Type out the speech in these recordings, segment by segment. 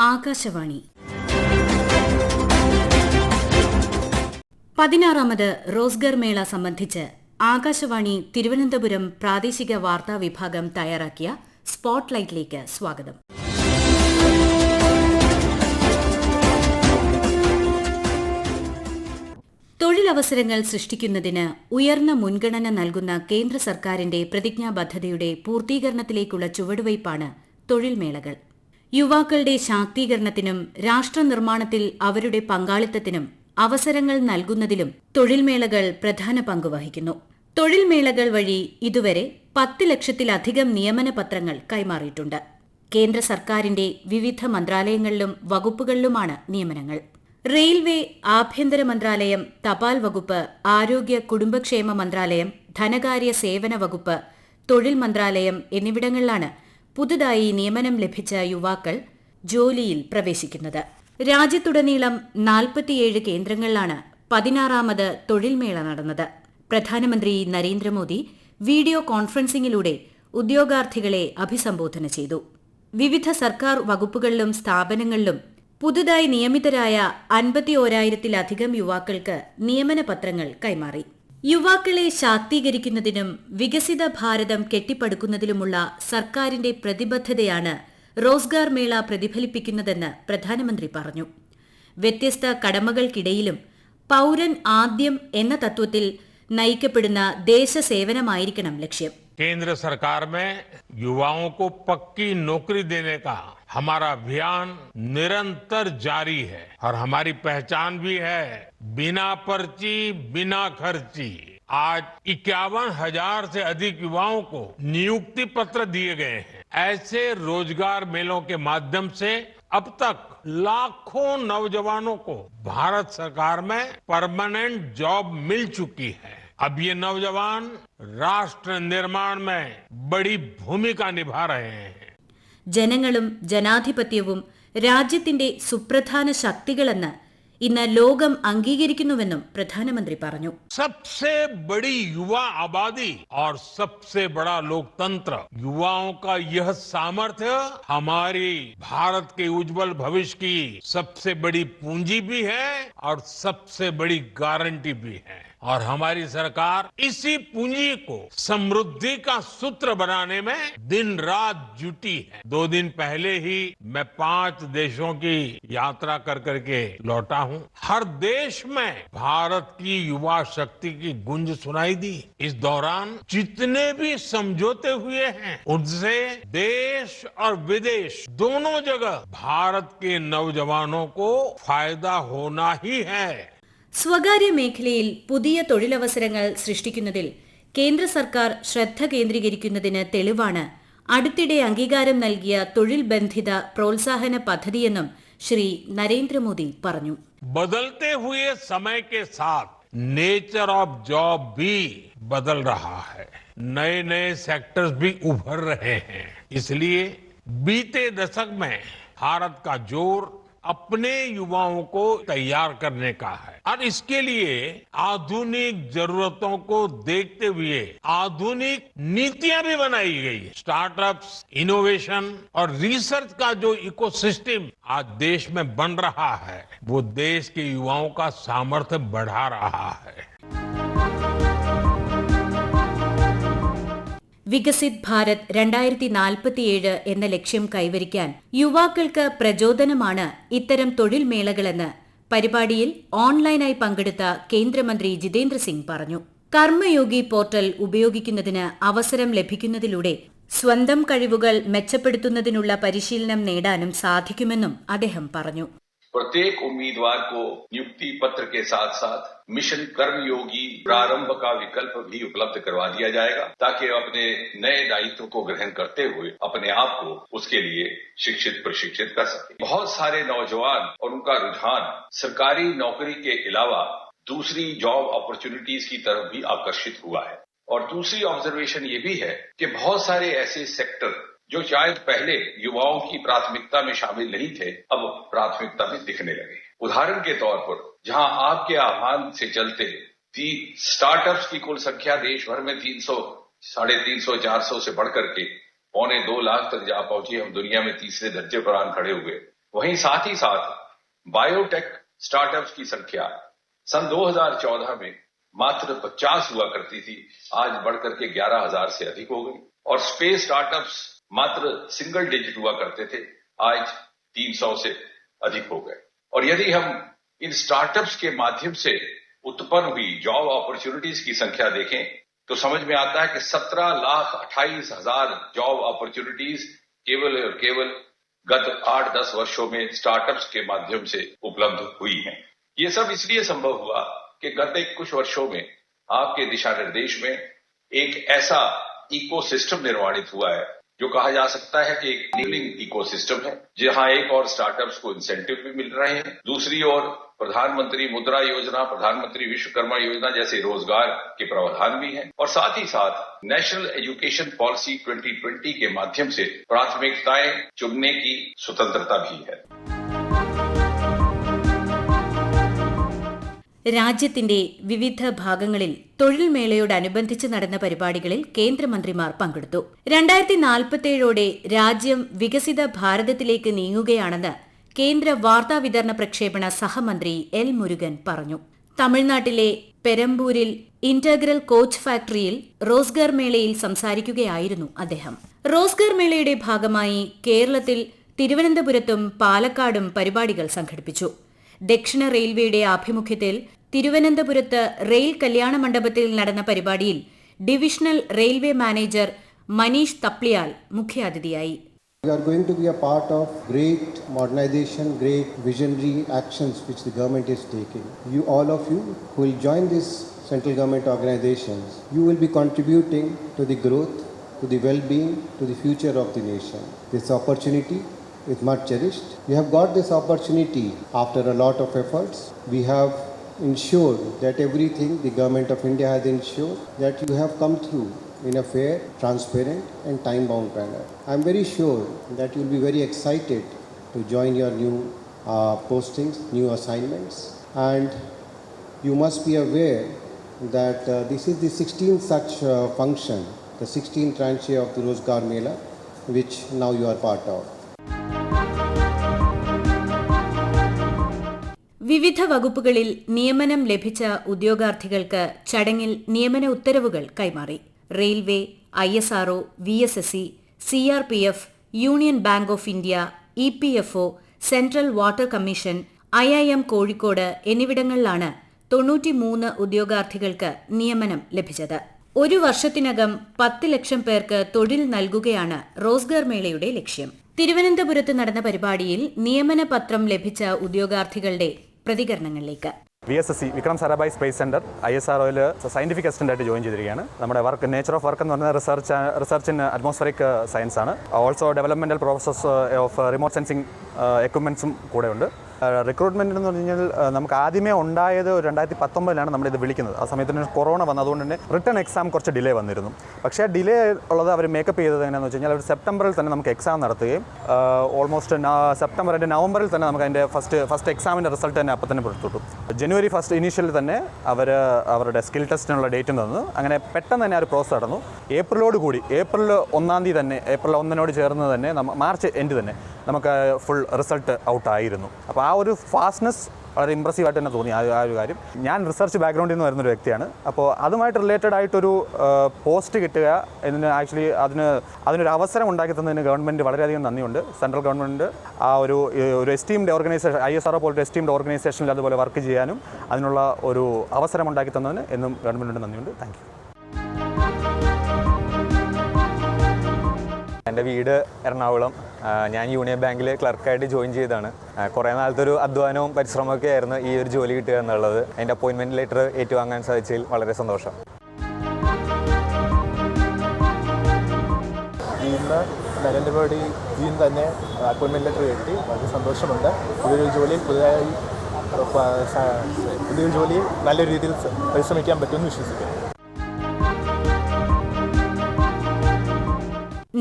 ആകാശവാണി 16ാമത് റോസ്ഗർ മേള സംബന്ധിച്ച് ആകാശവാണി തിരുവനന്തപുരം പ്രാദേശിക വാർത്താ വിഭാഗം തയ്യാറാക്കിയ സ്പോട്ട്ലൈറ്റിലേക്ക് സ്വാഗതം. തൊഴിലവസരങ്ങൾ സൃഷ്ടിക്കുന്നതിന് ഉയർന്ന മുൻഗണന നൽകുന്ന കേന്ദ്ര സർക്കാരിന്റെ പ്രതിജ്ഞാബദ്ധതയുടെ പൂർത്തീകരണത്തിലേക്കുള്ള ചുവടുവയ്പ്പാണ് തൊഴിൽമേളകൾ. യുവാക്കളുടെ ശാക്തീകരണത്തിനും രാഷ്ട്രനിർമ്മാണത്തിൽ അവരുടെ പങ്കാളിത്തത്തിനും അവസരങ്ങൾ നൽകുന്നതിലും തൊഴിൽമേളകൾ പ്രധാന പങ്ക് വഹിക്കുന്നു. തൊഴിൽമേളകൾ വഴി ഇതുവരെ 10 ലക്ഷത്തിലധികം നിയമന പത്രങ്ങൾ കൈമാറിയിട്ടുണ്ട്. കേന്ദ്ര സർക്കാരിന്റെ വിവിധ മന്ത്രാലയങ്ങളിലും വകുപ്പുകളിലുമാണ് നിയമനങ്ങൾ. റെയിൽവേ, ആഭ്യന്തര മന്ത്രാലയം, തപാൽ വകുപ്പ്, ആരോഗ്യ കുടുംബക്ഷേമ മന്ത്രാലയം, ധനകാര്യ സേവന വകുപ്പ്, തൊഴിൽ മന്ത്രാലയം എന്നിവിടങ്ങളിലാണ് പുതുതായി നിയമനം ലഭിച്ച യുവാക്കൾ ജോലിയിൽ പ്രവേശിക്കുന്നത്. രാജ്യത്തുടനീളം 47 കേന്ദ്രങ്ങളിലാണ് 16ാമത് തൊഴിൽമേള നടന്നത്. പ്രധാനമന്ത്രി നരേന്ദ്രമോദി വീഡിയോ കോൺഫറൻസിംഗിലൂടെ ഉദ്യോഗാർത്ഥികളെ അഭിസംബോധന ചെയ്തു. വിവിധ സർക്കാർ വകുപ്പുകളിലും സ്ഥാപനങ്ങളിലും പുതുതായി നിയമിതരായ 51,000-ത്തിലധികം യുവാക്കൾക്ക് നിയമന പത്രങ്ങൾ കൈമാറി. യുവാക്കളെ ശാക്തീകരിക്കുന്നതിനും വികസിത ഭാരതം കെട്ടിപ്പടുക്കുന്നതിലുമുള്ള സർക്കാരിന്റെ പ്രതിബദ്ധതയാണ് റോസ്ഗാർ മേള പ്രതിഫലിപ്പിക്കുന്നതെന്ന് പ്രധാനമന്ത്രി പറഞ്ഞു. വ്യത്യസ്ത കടമകൾക്കിടയിലും പൌരൻ ആദ്യം എന്ന തത്വത്തിൽ നയിക്കപ്പെടുന്ന ദേശസേവനമായിരിക്കണം ലക്ഷ്യം. केंद्र सरकार में युवाओं को पक्की नौकरी देने का हमारा अभियान निरंतर जारी है और हमारी पहचान भी है बिना पर्ची बिना खर्ची. आज 51,000 से अधिक युवाओं को नियुक्ति पत्र दिए गए हैं. ऐसे रोजगार मेलों के माध्यम से अब तक लाखों नौजवानों को भारत सरकार में परमानेंट जॉब मिल चुकी है. अब ये नौजवान राष्ट्र निर्माण में बड़ी भूमिका निभा रहे हैं. ജനങ്ങളും ജനാധിപത്യവും രാജ്യത്തിന്റെ സുപ്രധാന ശക്തികളെന്ന് ഇന്ന് ലോകം അംഗീകരിക്കുന്നുവെന്നും പ്രധാനമന്ത്രി പറഞ്ഞു. सबसे बड़ी युवा आबादी और सबसे बड़ा लोकतंत्र, युवाओं का यह सामर्थ्य हमारी भारत के उज्जवल भविष्य की सबसे बड़ी पूंजी भी है और सबसे बड़ी गारंटी भी है. और हमारी सरकार इसी पूंजी को समृद्धि का सूत्र बनाने में दिन रात जुटी है. 2 दिन पहले ही मैं 5 देशों की यात्रा कर करके लौटा हूं. हर देश में भारत की युवा शक्ति की गूंज सुनाई दी. इस दौरान जितने भी समझौते हुए हैं उनसे देश और विदेश दोनों जगह भारत के नौजवानों को फायदा होना ही है. സ്വകാര്യ മേഖലയിൽ പുതിയ തൊഴിലവസരങ്ങൾ സൃഷ്ടിക്കുന്നതിൽ കേന്ദ്ര സർക്കാർ ശ്രദ്ധ കേന്ദ്രീകരിക്കുന്നതിന് തെളിവാണ് അടുത്തിടെ അംഗീകാരം നൽകിയ തൊഴിൽ ബന്ധിത പ്രോത്സാഹന പദ്ധതിയെന്നും ശ്രീ നരേന്ദ്രമോദി പറഞ്ഞു. बदलते हुए समय के साथ नेचर ऑफ जॉब भी बदल रहा है. नए नए सेक्टर्स भी उभर रहे हैं. इसलिए बीते दशक में भारत का जोर अपने युवाओं को तैयार करने का है और इसके लिए आधुनिक जरूरतों को देखते हुए आधुनिक नीतियां भी बनाई गई है. स्टार्टअप्स, इनोवेशन और रिसर्च का जो इकोसिस्टम आज देश में बन रहा है वो देश के युवाओं का सामर्थ्य बढ़ा रहा है. വികസിത് ഭാരത് 2047 എന്ന ലക്ഷ്യം കൈവരിക്കാൻ യുവാക്കൾക്ക് പ്രചോദനമാണ് ഇത്തരം തൊഴിൽ മേളകളെന്ന് പരിപാടിയിൽ ഓൺലൈനായി പങ്കെടുത്ത കേന്ദ്രമന്ത്രി ജിതേന്ദ്ര സിംഗ് പറഞ്ഞു. കർമ്മയോഗി പോർട്ടൽ ഉപയോഗിക്കുന്നതിന് അവസരം ലഭിക്കുന്നതിലൂടെ സ്വന്തം കഴിവുകൾ മെച്ചപ്പെടുത്തുന്നതിനുള്ള പരിശീലനം നേടാനും സാധിക്കുമെന്നും അദ്ദേഹം പറഞ്ഞു. प्रत्येक उम्मीदवार को नियुक्ति पत्र के साथ साथ मिशन कर्मयोगी प्रारंभ का विकल्प भी उपलब्ध करवा दिया जाएगा ताकि अपने नए दायित्व को ग्रहण करते हुए अपने आप को उसके लिए शिक्षित प्रशिक्षित कर सके. बहुत सारे नौजवान और उनका रुझान सरकारी नौकरी के अलावा दूसरी जॉब अपॉर्चुनिटीज की तरफ भी आकर्षित हुआ है. और दूसरी ऑब्जर्वेशन ये भी है कि बहुत सारे ऐसे सेक्टर जो शायद पहले युवाओं की प्राथमिकता में शामिल नहीं थे अब प्राथमिकता में दिखने लगे. उदाहरण के तौर पर जहां आपके आह्वान से चलते स्टार्टअप्स की कुल संख्या देश भर में 300, 350, 400 से बढ़कर के 1.25 लाख तक जा पहुंची. हम दुनिया में तीसरे दर्जे पर आन खड़े हुए. वहीं साथ ही साथ बायोटेक स्टार्टअप्स की संख्या सन 2014 में मात्र 50 हुआ करती थी, आज बढ़कर के 11,000 से अधिक हो गई। और स्पेस स्टार्टअप्स मात्र सिंगल डिजिट हुआ करते थे, आज 300 से अधिक हो गए। और यदि हम इन स्टार्टअप्स के माध्यम से उत्पन्न हुई जॉब अपॉर्चुनिटीज की संख्या देखें तो समझ में आता है कि 17,28,000 जॉब अपॉर्चुनिटीज केवल और केवल गत 8-10 वर्षों में स्टार्टअप्स के माध्यम से उपलब्ध हुई हैं। ये सब इसलिए संभव हुआ कि गत कुछ वर्षों में आपके दिशा निर्देश में एक ऐसा इकोसिस्टम निर्माणित हुआ है जो कहा जा सकता है कि एक लिविंग इकोसिस्टम है, जहां एक और स्टार्टअप्स को इंसेंटिव भी मिल रहे हैं, दूसरी ओर प्रधानमंत्री मुद्रा योजना, प्रधानमंत्री विश्वकर्मा योजना जैसे रोजगार के प्रावधान भी हैं और साथ ही साथ नेशनल एजुकेशन पॉलिसी 2020 के माध्यम से प्राथमिकताएं चुनने की स्वतंत्रता भी है। രാജ്യത്തിന്റെ വിവിധ ഭാഗങ്ങളിൽ തൊഴിൽ മേളയോടനുബന്ധിച്ച് നടന്ന പരിപാടികളിൽ കേന്ദ്രമന്ത്രിമാർ പങ്കെടുത്തു. 2047ഓടെ രാജ്യം വികസിത ഭാരതത്തിലേക്ക് നീങ്ങുകയാണെന്ന് കേന്ദ്ര വാർത്താവിതരണ പ്രക്ഷേപണ സഹമന്ത്രി എൽ മുരുകൻ പറഞ്ഞു. തമിഴ്നാട്ടിലെ പെരമ്പൂരിൽ ഇന്റഗ്രൽ കോച്ച് ഫാക്ടറിയിൽ റോസ്ഗാർ മേളയിൽ സംസാരിക്കുകയായിരുന്നു അദ്ദേഹം. റോസ്ഗാർ മേളയുടെ ഭാഗമായി കേരളത്തിൽ തിരുവനന്തപുരത്തും പാലക്കാടും പരിപാടികൾ സംഘടിപ്പിച്ചു. ദക്ഷിണ റെയിൽവേയുടെ ആഭിമുഖ്യത്തിൽ തിരുവനന്തപുരത്ത് റെയിൽ കല്യാണ മണ്ഡപത്തിൽ നടന്ന പരിപാടിയിൽ divisional railway manager Manish Thapliyal മുഖ്യാതിഥിയായി. We are going to be a part of great modernization, great visionary actions which the government is taking. You, all of you who will join these central government organizations, you will be contributing to the growth, to the well-being, to the future of the nation. This opportunity is much cherished. We have got this opportunity after a lot of efforts. We have ensured that everything the government of India has ensured that you have come through in a fair, transparent and time-bound manner. I am very sure that you will be very excited to join your new postings, new assignments, and you must be aware that this is the 16th such function, the 16th tranche of the Rozgar Mela, which now you are part of. വിവിധ വകുപ്പുകളിൽ നിയമനം ലഭിച്ച ഉദ്യോഗാർത്ഥികൾക്ക് ചടങ്ങിൽ നിയമന ഉത്തരവുകൾ കൈമാറി. Railway, ISRO, VSSC, CRPF, union bank of India, EPFO, central water commission, IIM Kozhikode എന്നിവിടങ്ങളിലാണ് 93 ഉദ്യോഗാർത്ഥികൾക്ക് നിയമനം ലഭിച്ചത്. ഒരു വർഷത്തിനകം 10 ലക്ഷം പേർക്ക് തൊഴിൽ നൽകുകയാണ് റോസ്ഗാർ മേളയുടെ ലക്ഷ്യം. തിരുവനന്തപുരത്ത് നടന്ന പരിപാടിയിൽ നിയമന പത്രം ലഭിച്ച ഉദ്യോഗാർത്ഥികളുടെ പ്രതികരണങ്ങളിലേക്ക്. VSSC Vikram Sarabhai space centre ISROയിൽ സയന്റിഫിക് അസിസ്റ്റന്റ് ആയിട്ട് ജോയിൻ ചെയ്തിരിക്കുകയാണ്. നമ്മുടെ വർക്ക് നേച്ചർ ഓഫ് വർക്ക് എന്ന് പറയുന്നത് റിസർച്ച് ഇൻ അറ്റ്മോസ്ഫറിക് സയൻസ് ആണ്. Also developmental process of remote sensing എക്യുപ്മെന്റ്സും കൂടെ ഉണ്ട്. റിക്രൂട്ട്മെന്റ് എന്ന് പറഞ്ഞു കഴിഞ്ഞാൽ നമുക്ക് ആദ്യമേ ഉണ്ടായത് 2019 നമ്മളിത് വിളിക്കുന്നത്. ആ സമയത്ത് കൊറോണ വന്നതുകൊണ്ട് തന്നെ റിട്ടേൺ എക്സാം കുറച്ച് ഡിലേ വന്നിരുന്നു. പക്ഷേ ഡിലേ ഉള്ളത് അവർ മേക്കപ്പ് ചെയ്തത് എങ്ങനെയാണെന്ന് വെച്ച് കഴിഞ്ഞാൽ അവർ സെപ്റ്റംബറിൽ തന്നെ നമുക്ക് എക്സാം നടത്തുകയും ഓൾമോസ്റ്റ് സെപ്റ്റംബർ നവംബറിൽ തന്നെ നമുക്ക് അതിൻ്റെ ഫസ്റ്റ് എക്സാമിൻ്റെ റിസൾട്ട് തന്നെ അപ്പം തന്നെ പുറത്തുവിട്ടു. ജനുവരി 1 ഇനീഷ്യലിൽ തന്നെ അവർ അവരുടെ സ്കിൽ ടെസ്റ്റിനുള്ള ഡേറ്റ് തന്നു. അങ്ങനെ പെട്ടെന്ന് തന്നെ ആ ഒരു പ്രോസസ് നടന്നു. ഏപ്രിൽ 1 തന്നെ ഏപ്രിൽ 1 ചേർന്ന് തന്നെ മാർച്ച് എൻഡ് തന്നെ നമുക്ക് ഫുൾ റിസൾട്ട് ഔട്ടായിരുന്നു. അപ്പോൾ ആ ഒരു ഫാസ്റ്റ്നെസ് വളരെ ഇമ്പ്രസീവായിട്ട് തന്നെ തോന്നി. ആ ഒരു കാര്യം, ഞാൻ റിസർച്ച് ബാക്ക്ഗ്രൗണ്ടിൽ നിന്ന് വരുന്നൊരു വ്യക്തിയാണ്. അപ്പോൾ അതുമായിട്ട് റിലേറ്റഡ് ആയിട്ടൊരു പോസ്റ്റ് കിട്ടുക ആക്ച്വലി അതിനൊരു അവസരം ഉണ്ടാക്കി തന്നതിന് ഗവൺമെൻറ് വളരെയധികം നന്ദിയുണ്ട്. സെൻട്രൽ ഗവൺമെൻറ് ആ ഒരു എസ്റ്റീംഡ് ഓർഗനൈസേഷൻ ISRO പോലത്തെ എസ്റ്റീംഡ് ഓർഗനൈസേഷനിൽ അതുപോലെ വർക്ക് ചെയ്യാനും അതിനുള്ള ഒരു അവസരം ഉണ്ടാക്കി തന്നതിന് എന്നും ഗവൺമെൻറ്റിനോട് നന്ദിയുണ്ട്. Thank you. എൻ്റെ വീട് എറണാകുളം. ഞാൻ യൂണിയൻ ബാങ്കിൽ ക്ലർക്കായിട്ട് ജോയിൻ ചെയ്തതാണ്. കുറേ നാളത്തൊരു അധ്വാനവും പരിശ്രമമൊക്കെ ആയിരുന്നു ഈ ഒരു ജോലി കിട്ടുക എന്നുള്ളത്. എൻ്റെ അപ്പോയിൻമെൻറ്റ് ലെറ്റർ ഏറ്റുവാങ്ങാൻ സാധിച്ചതിൽ വളരെ സന്തോഷം. ഇന്ന് നരേന്ദ്രമോദിജിയും തന്നെ അപ്പോയിൻമെൻറ്റ് ലെറ്റർ കിട്ടി. വളരെ സന്തോഷമുണ്ട്. പുതിയൊരു ജോലിയിൽ നല്ല രീതിയിൽ പരിശ്രമിക്കാൻ പറ്റുമെന്ന് വിശ്വസിക്കുന്നു.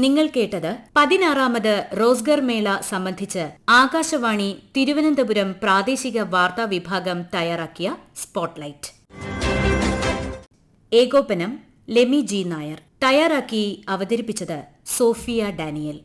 നിങ്ങൾ കേട്ടത് 16ാമത് റോസ്ഗർ മേള സംബന്ധിച്ച് ആകാശവാണി തിരുവനന്തപുരം പ്രാദേശിക വാർത്താ വിഭാഗം തയ്യാറാക്കിയ സ്പോട്ട്ലൈറ്റ്. ഏകോപനം ലെമി G. നായർ. തയ്യാറാക്കി അവതരിപ്പിച്ചത് സോഫിയ ഡാനിയൽ.